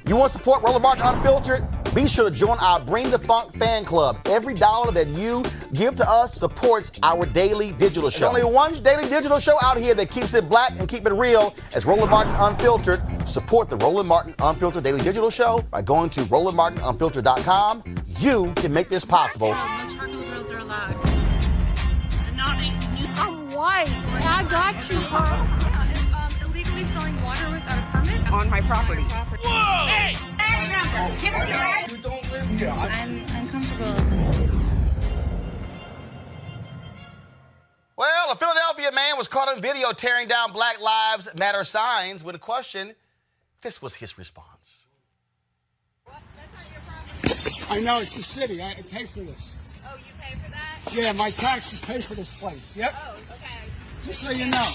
You want to support Roland Martin Unfiltered? Be sure to join our Bring the Funk fan club. Every dollar that you give to us supports our daily digital show. There's only one daily digital show out here that keeps it black and keep it real as Roland Martin Unfiltered. Support the Roland Martin Unfiltered daily digital show by going to RolandMartinUnfiltered.com. You can make this possible. No chocolate girls are allowed. I'm white. I got you, huh? Illegally selling water without a permit on my property. Whoa! Hey! You don't live here. I'm uncomfortable. Well, a Philadelphia man was caught on video tearing down Black Lives Matter signs. When questioned, this was his response. I know, it's the city. I pay for this. Oh, you pay for that? Yeah, my taxes pay for this place. Yep. Oh, okay. Just so you know.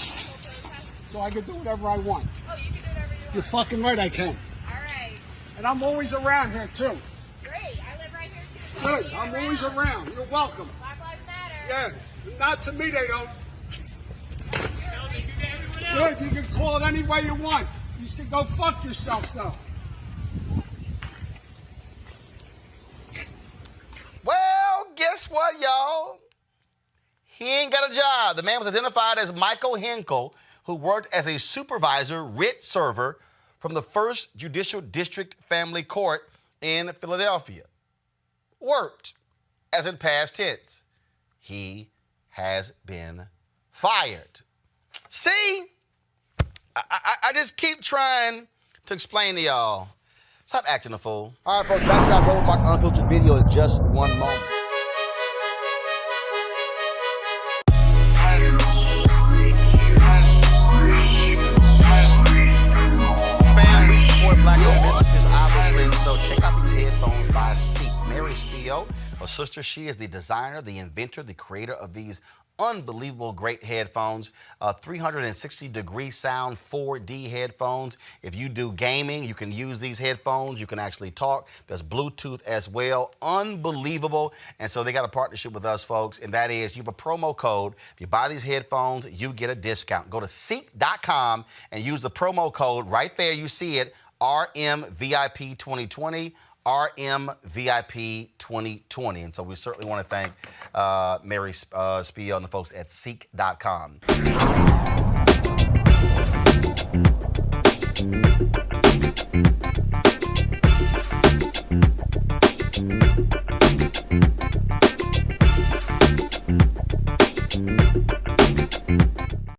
So I can do whatever I want. Oh, you can do whatever you want. You're fucking right, I can. All right. And I'm always around here, too. Great. I live right here, too. Good. I'm always around. You're welcome. Black Lives Matter. Yeah. Not to me, they don't. Good. You can call it any way you want. You can go fuck yourself, though. Well, guess what, y'all? He ain't got a job. The man was identified as Michael Henkel, who worked as a supervisor writ server from the 1st Judicial District Family Court in Philadelphia. Worked, as in past tense. He has been fired. See, I just keep trying to explain to y'all. Stop acting a fool. All right, folks, back to our Roland Martin Unfiltered video in just one moment. Fam, we support black-owned businesses, obviously, so check out these headphones by Ceek. Mary Spiel, her sister, she is the designer, the inventor, the creator of these unbelievable great headphones, 360-degree sound 4D headphones. If you do gaming, you can use these headphones. You can actually talk. There's Bluetooth as well. Unbelievable. And so they got a partnership with us, folks, and that is you have a promo code. If you buy these headphones, you get a discount. Go to Ceek.com and use the promo code right there. You see it, RMVIP2020. RMVIP 2020. And so we certainly want to thank Mary Spiel and the folks at Ceek.com.